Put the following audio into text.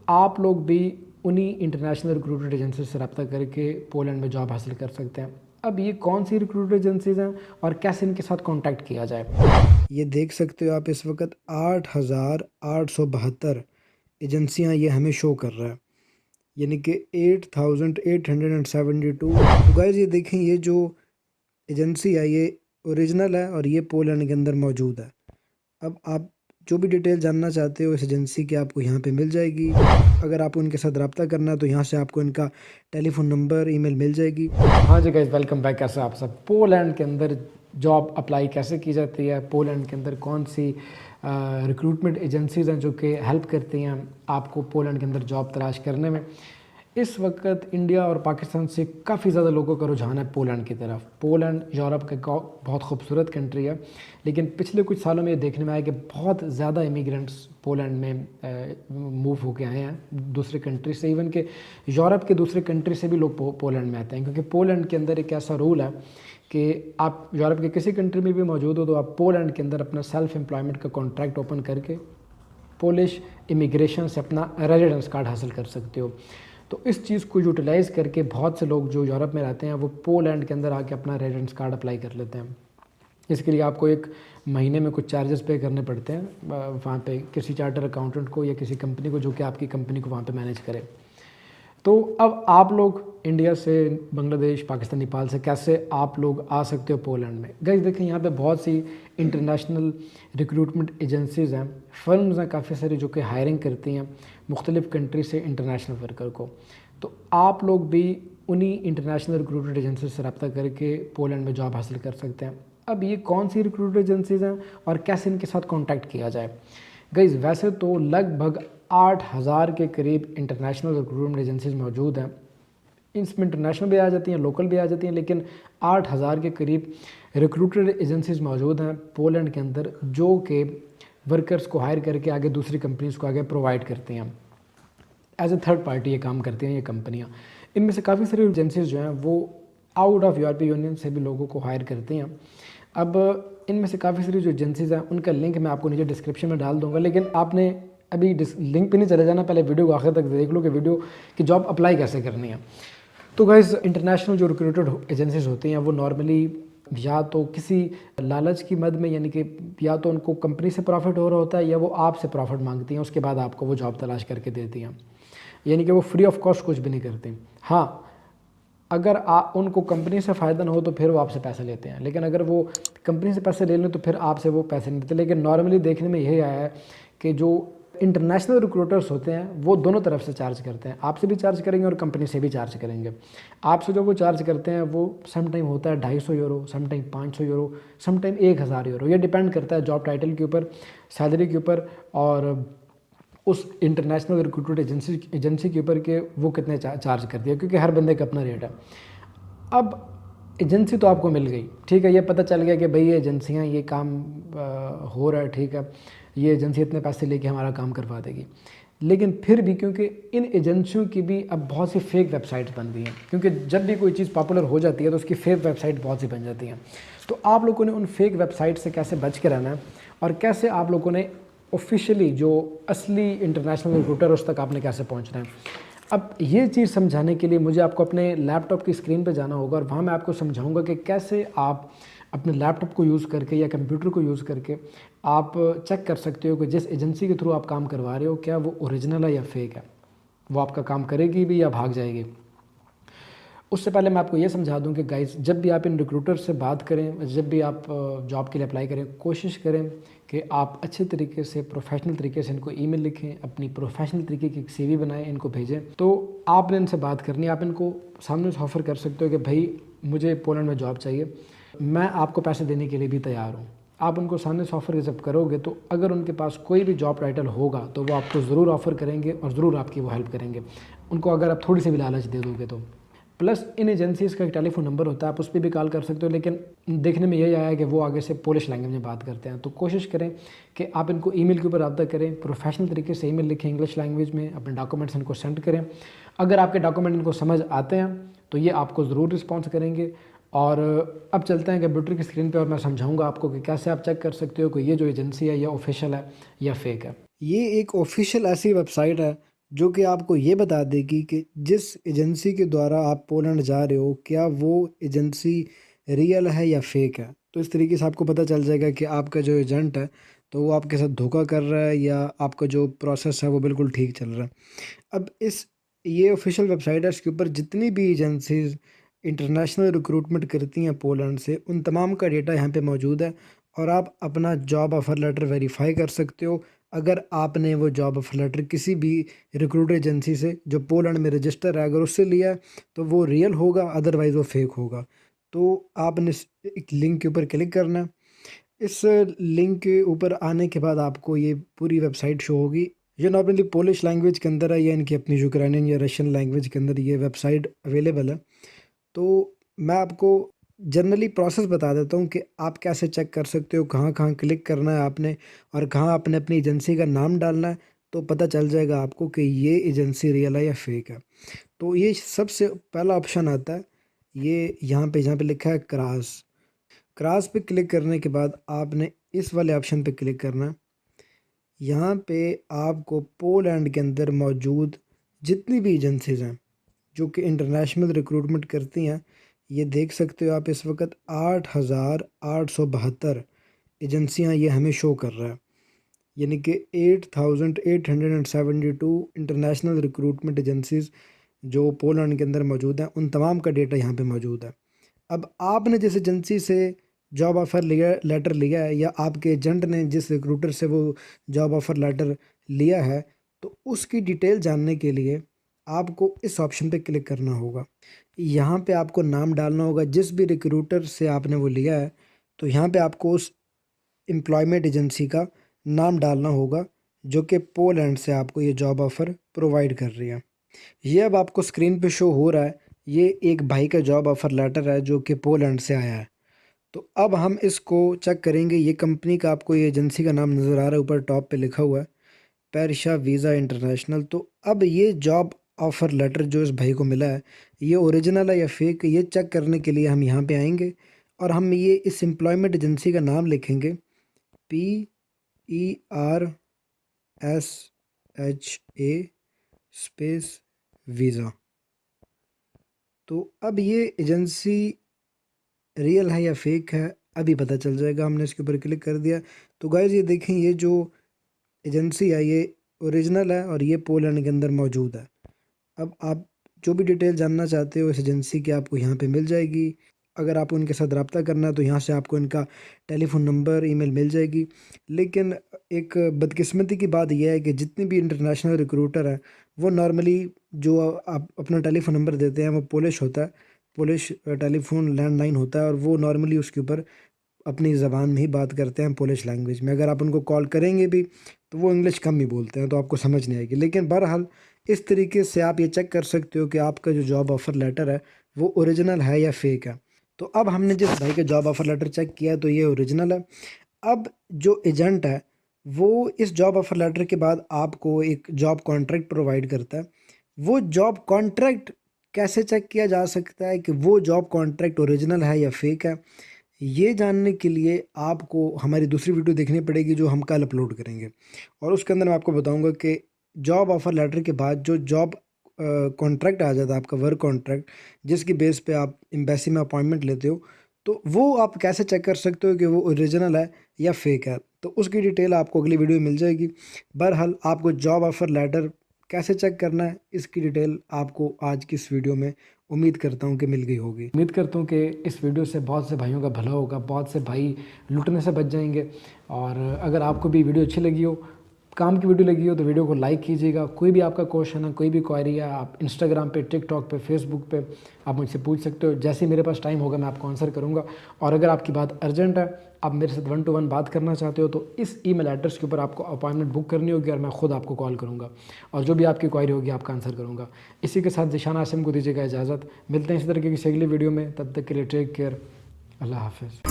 आप लोग भी उन्हीं इंटरनेशनल रिक्रूटमेंट एजेंसी से रब्ता करके पोलैंड में जॉब हासिल कर सकते हैं। अब ये कौन सी रिक्रूटमेंट एजेंसीज़ हैं और कैसे इनके साथ कॉन्टैक्ट किया जाए? ये देख सकते हो आप इस वक्त 8,872 एजेंसियां ये हमें शो कर रहा है, यानी कि 8,872। तो गाइस ये देखें, ये जो एजेंसी है ये ओरिजिनल है और ये पोलैंड के अंदर मौजूद है। अब आप जो भी डिटेल जानना चाहते हो इस एजेंसी की आपको यहाँ पे मिल जाएगी। अगर आपको इनके साथ रब्ता करना है तो यहाँ से आपको इनका टेलीफोन नंबर, ईमेल मिल जाएगी। हाँ जी गाइस, वेलकम बैक। कैसे आप सब? पोलैंड के अंदर जॉब अप्लाई कैसे की जाती है, पोलैंड के अंदर कौन सी रिक्रूटमेंट एजेंसीज़ हैं जो कि हेल्प करती हैं आपको पोलैंड के अंदर जॉब तलाश करने में। इस वक्त इंडिया और पाकिस्तान से काफ़ी ज़्यादा लोगों का रुझान है पोलैंड की तरफ। पोलैंड यूरोप का बहुत खूबसूरत कंट्री है, लेकिन पिछले कुछ सालों में ये देखने में आया कि बहुत ज़्यादा इमिग्रेंट्स पोलैंड में मूव होके आए हैं दूसरे कंट्री से। इवन के यूरोप के दूसरे कंट्री से भी लोग पोलैंड में आते हैं, क्योंकि पोलैंड के अंदर एक ऐसा रूल है कि आप यूरोप के किसी कंट्री में भी मौजूद हो तो आप पोलैंड के अंदर अपना सेल्फ एम्प्लॉयमेंट का कॉन्ट्रैक्ट ओपन करके पोलिश इमिग्रेशन से अपना रेजिडेंस कार्ड हासिल कर सकते हो। तो इस चीज़ को यूटिलाइज़ करके बहुत से लोग जो यूरोप में रहते हैं वो पोलैंड के अंदर आके अपना रेजिडेंस कार्ड अप्लाई कर लेते हैं। इसके लिए आपको एक महीने में कुछ चार्जेस पे करने पड़ते हैं वहाँ पे किसी चार्टर अकाउंटेंट को या किसी कंपनी को जो कि आपकी कंपनी को वहाँ पे मैनेज करे। तो अब आप लोग इंडिया से, बांग्लादेश, पाकिस्तान, नेपाल से कैसे आप लोग आ सकते हो पोलैंड में? गाइस देखें, यहाँ पे बहुत सी इंटरनेशनल रिक्रूटमेंट एजेंसीज़ हैं, फर्म्स हैं काफ़ी सारी जो कि हायरिंग करती हैं मुख्तलिफ़ कंट्री से इंटरनेशनल वर्कर को। तो आप लोग भी उन्हीं इंटरनेशनल रिक्रूटमेंट एजेंसी से रब्ता करके पोलैंड में जॉब हासिल कर सकते हैं। अब ये कौन सी रिक्रूटमेंट एजेंसीज़ हैं और कैसे इनके साथ कॉन्टैक्ट किया जाए? गाइस वैसे तो लगभग 8,000 के करीब इंटरनेशनल रिक्रूटमेंट एजेंसीज मौजूद हैं। इसमें इंटरनेशनल भी आ जाती हैं, लोकल भी आ जाती हैं, लेकिन 8,000 के करीब रिक्रूटेड एजेंसीज मौजूद हैं पोलैंड के अंदर जो कि वर्कर्स को हायर करके आगे दूसरी कंपनीज़ को आगे प्रोवाइड करते हैं। एज ए थर्ड पार्टी ये काम करती हैं ये कंपनियाँ। इनमें से काफ़ी सारी एजेंसीज जो हैं वो आउट ऑफ यूरोपीय यूनियन से भी लोगों को हायर करती हैं। अब इनमें से काफ़ी सारी जो एजेंसीज़ हैं उनका लिंक मैं आपको नीचे डिस्क्रिप्शन में डाल दूँगा, लेकिन आपने अभी लिंक पे नहीं चले जाना, पहले वीडियो को आखिर तक देख लो कि वीडियो की जॉब अप्लाई कैसे करनी है। तो गाइस इंटरनेशनल जो रिक्रूटेड एजेंसीज होती हैं वो नॉर्मली या तो किसी लालच की मद में, यानी कि या तो उनको कंपनी से प्रॉफिट हो रहा होता है या वो आपसे प्रॉफिट मांगती हैं, उसके बाद आपको वो जॉब तलाश करके देती हैं। यानी कि वो फ्री ऑफ कॉस्ट कुछ भी नहीं करती। हाँ, अगर उनको कंपनी से फ़ायदा ना हो तो फिर वो आपसे पैसे लेते हैं, लेकिन अगर वो कंपनी से पैसे ले लें तो फिर आपसे वो पैसे नहीं देते। लेकिन नॉर्मली देखने में यही आया है कि जो इंटरनेशनल रिक्रूटर्स होते हैं वो दोनों तरफ से चार्ज करते हैं, आपसे भी चार्ज करेंगे और कंपनी से भी चार्ज करेंगे। आपसे जो वो चार्ज करते हैं वो सम टाइम होता है 250 euro, some time 500 euro, some time 1,000 euro. ये डिपेंड करता है जॉब टाइटल के ऊपर, सैलरी के ऊपर और उस इंटरनेशनल रिक्रूटमेंट एजेंसी के ऊपर के वो कितने चार्ज करती है, क्योंकि हर बंदे का अपना रेट है। अब एजेंसी तो आपको मिल गई, ठीक है, ये पता चल गया कि भाई ये एजेंसियाँ ये काम हो रहा है, ठीक है, ये एजेंसी इतने पैसे लेके हमारा काम करवा देगी। लेकिन फिर भी क्योंकि इन एजेंसियों की भी अब बहुत सी फेक वेबसाइट्स बन गई हैं, क्योंकि जब भी कोई चीज़ पॉपुलर हो जाती है तो उसकी फेक वेबसाइट बहुत सी बन जाती हैं। तो आप लोगों ने उन फेक वेबसाइट से कैसे बच के रहना है और कैसे आप लोगों ने ऑफिशियली जो असली इंटरनेशनल रिक्रूटर उस तक आपने कैसे पहुंचना है। अब ये चीज़ समझाने के लिए मुझे आपको अपने लैपटॉप की स्क्रीन पर जाना होगा और वहाँ मैं आपको समझाऊंगा कि कैसे आप अपने लैपटॉप को यूज़ करके या कंप्यूटर को यूज़ करके आप चेक कर सकते हो कि जिस एजेंसी के थ्रू आप काम करवा रहे हो क्या वो ओरिजिनल है या फेक है, वो आपका काम करेगी भी या भाग जाएगी। उससे पहले मैं आपको ये समझा दूं कि गाइस जब भी आप इन रिक्रूटर से बात करें, जब भी आप जॉब के लिए अप्लाई करें, कोशिश करें कि आप अच्छे तरीके से, प्रोफेशनल तरीके से इनको ईमेल लिखें, अपनी प्रोफेशनल तरीके की सीवी बनाएं, इनको भेजें। तो आपने इनसे बात करनी है, आप इनको सामने से ऑफ़र कर सकते हो कि भाई मुझे पोलैंड में जॉब चाहिए, मैं आपको पैसे देने के लिए भी तैयार हूँ। आप उनको सामने से ऑफ़र जब करोगे तो अगर उनके पास कोई भी जॉब टाइटल होगा तो वो आपको ज़रूर ऑफ़र करेंगे और ज़रूर आपकी वो हेल्प करेंगे, उनको अगर आप थोड़ी सी भी लालच दे दोगे तो। प्लस इन एजेंसीज़ का एक टेलीफोन नंबर होता है, आप उस पर भी कॉल कर सकते हो, लेकिन देखने में यही आया है कि वो आगे से पोलिश लैंग्वेज में बात करते हैं। तो कोशिश करें कि आप इनको ईमेल के ऊपर रब्ता करें, प्रोफेशनल तरीके से ईमेल लिखें इंग्लिश लैंग्वेज में, अपने डॉक्यूमेंट्स इनको सेंड करें। अगर आपके डॉक्यूमेंट इनको समझ आते हैं तो ये आपको ज़रूर रिस्पॉन्स करेंगे। और अब चलते हैं कंप्यूटर की स्क्रीन पर और मैं समझाऊँगा आपको कि कैसे आप चेक कर सकते हो कि ये जो एजेंसी है ये ऑफिशियल है या फेक है। ये एक ऑफिशियल ऐसी वेबसाइट है जो कि आपको ये बता देगी कि जिस एजेंसी के द्वारा आप पोलैंड जा रहे हो क्या वो एजेंसी रियल है या फेक है। तो इस तरीके से आपको पता चल जाएगा कि आपका जो एजेंट है तो वो आपके साथ धोखा कर रहा है या आपका जो प्रोसेस है वो बिल्कुल ठीक चल रहा है। अब ये ऑफिशियल वेबसाइट है, इसके ऊपर जितनी भी एजेंसीज इंटरनेशनल रिक्रूटमेंट करती हैं पोलैंड से उन तमाम का डेटा यहाँ पे मौजूद है और आप अपना जॉब ऑफ़र लेटर वेरीफाई कर सकते हो अगर आपने वो जॉब ऑफ़र लेटर किसी भी रिक्रूट एजेंसी से जो पोलैंड में रजिस्टर है अगर उससे लिया है तो वो रियल होगा, अदरवाइज़ वो फेक होगा। तो आपने एक लिंक के ऊपर क्लिक करना है। इस लिंक के ऊपर आने के बाद आपको ये पूरी वेबसाइट शो होगी। ये नॉर्मली पोलिश लैंग्वेज के अंदर है या इनकी अपनी यूक्रेनियन या रशियन लैंग्वेज के अंदर ये वेबसाइट अवेलेबल है। तो मैं आपको जनरली प्रोसेस बता देता हूँ कि आप कैसे चेक कर सकते हो, कहाँ-कहाँ क्लिक करना है आपने और कहाँ आपने अपनी एजेंसी का नाम डालना है, तो पता चल जाएगा आपको कि ये एजेंसी रियल है या फेक है। तो ये सबसे पहला ऑप्शन आता है, ये जहाँ पे लिखा है क्रास। क्रास पे क्लिक करने के बाद आपने इस वाले ऑप्शन पे क्लिक करना है। यहाँ पे आपको पोलैंड के अंदर मौजूद जितनी भी एजेंसीज़ हैं जो कि इंटरनेशनल रिक्रूटमेंट करती हैं, ये देख सकते हो आप इस वक्त 8,872 एजेंसियां ये हमें शो कर रहा है, यानी कि 8,872 इंटरनेशनल रिक्रूटमेंट एजेंसीज जो पोलैंड के अंदर मौजूद हैं उन तमाम का डेटा यहाँ पे मौजूद है। अब आपने जिस एजेंसी से जॉब ऑफ़र लिया लेटर लिया है या आपके एजेंट ने जिस रिक्रूटर से वो जॉब ऑफ़र लेटर लिया है तो उसकी डिटेल जानने के लिए आपको इस ऑप्शन पे क्लिक करना होगा। यहाँ पे आपको नाम डालना होगा जिस भी रिक्रूटर से आपने वो लिया है, तो यहाँ पे आपको उस एम्प्लॉयमेंट एजेंसी का नाम डालना होगा जो कि पोलैंड से आपको ये जॉब ऑफ़र प्रोवाइड कर रही है। ये अब आपको स्क्रीन पे शो हो रहा है, ये एक भाई का जॉब ऑफ़र लेटर है जो कि पोलैंड से आया है। तो अब हम इसको चेक करेंगे, ये कंपनी का आपको ये एजेंसी का नाम नज़र आ रहा है ऊपर टॉप पे लिखा हुआ है पेरिशा वीज़ा इंटरनेशनल। तो अब ये जॉब ऑफ़र लेटर जो इस भाई को मिला है ये ओरिजिनल है या फेक, ये चेक करने के लिए हम यहाँ पे आएंगे और हम ये इस एम्प्लॉयमेंट एजेंसी का नाम लिखेंगे PERSHA स्पेस वीज़ा। तो अब ये एजेंसी रियल है या फेक है अभी पता चल जाएगा। हमने इसके ऊपर क्लिक कर दिया तो गाइस ये देखें ये जो एजेंसी है ये ओरिजिनल है और ये पोलैंड के अंदर मौजूद है। अब आप जो भी डिटेल जानना चाहते हो इस एजेंसी की आपको यहाँ पे मिल जाएगी। अगर आपको उनके साथ रब्ता करना है तो यहाँ से आपको इनका टेलीफ़ोन नंबर, ईमेल मिल जाएगी। लेकिन एक बदकिस्मती की बात यह है कि जितने भी इंटरनेशनल रिक्रूटर हैं वो नॉर्मली जो आप अपना टेलीफ़ोन नंबर देते हैं वो पोलिश होता है, पोलिश टेलीफ़ोन लैंडलाइन होता है और वो नॉर्मली उसके ऊपर अपनी ज़बान में ही बात करते हैं पोलिश लैंग्वेज में। अगर आप उनको कॉल करेंगे भी तो वो इंग्लिश कम ही बोलते हैं तो आपको समझ नहीं आएगी। लेकिन बहरहाल इस तरीके से आप ये चेक कर सकते हो कि आपका जो जॉब ऑफ़र लेटर है वो ओरिजिनल है या फेक है। तो अब हमने जिस भाई का जॉब ऑफ़र लेटर चेक किया तो ये ओरिजिनल है। अब जो एजेंट है वो इस जॉब ऑफ़र लेटर के बाद आपको एक जॉब कॉन्ट्रैक्ट प्रोवाइड करता है। वो जॉब कॉन्ट्रैक्ट कैसे चेक किया जा सकता है कि वो जॉब कॉन्ट्रैक्ट ओरिजिनल है या फेक है, ये जानने के लिए आपको हमारी दूसरी वीडियो देखनी पड़ेगी जो हम कल अपलोड करेंगे और उसके अंदर मैं आपको बताऊंगा कि जॉब ऑफ़र लेटर के बाद जो जॉब कॉन्ट्रैक्ट आ जाता है आपका वर्क कॉन्ट्रैक्ट जिसकी बेस पे आप एम्बेसी में अपॉइंटमेंट लेते हो तो वो आप कैसे चेक कर सकते हो कि वो ओरिजिनल है या फेक है। तो उसकी डिटेल आपको अगली वीडियो में मिल जाएगी। बहरहाल आपको जॉब ऑफ़र लेटर कैसे चेक करना है इसकी डिटेल आपको आज की इस वीडियो में उम्मीद करता हूँ कि मिल गई होगी। उम्मीद करता हूँ कि इस वीडियो से बहुत से भाइयों का भला होगा, बहुत से भाई लुटने से बच जाएंगे। और अगर आपको भी वीडियो अच्छी लगी हो, काम की वीडियो लगी हो तो वीडियो को लाइक कीजिएगा। कोई भी आपका क्वेश्चन है, कोई भी क्वेरी है, आप इंस्टाग्राम पे, टिकटॉक पे, फेसबुक पे आप मुझसे पूछ सकते हो। जैसे ही मेरे पास टाइम होगा मैं आपको आंसर करूँगा। और अगर आपकी बात अर्जेंट है, आप मेरे साथ 1 to 1 बात करना चाहते हो तो इस ईमेल एड्रेस के ऊपर आपको अपॉइंटमेंट बुक करनी होगी और मैं ख़ुद आपको कॉल करूँगा और जो भी आपकी क्वेरी होगी आपका आंसर करूँगा। इसी के साथ ज़ीशान आसिम को दीजिएगा इजाज़त। मिलते हैं इसी तरह की किसी अगली वीडियो में, तब तक के लिए टेक केयर, अल्लाह हाफ़िज़।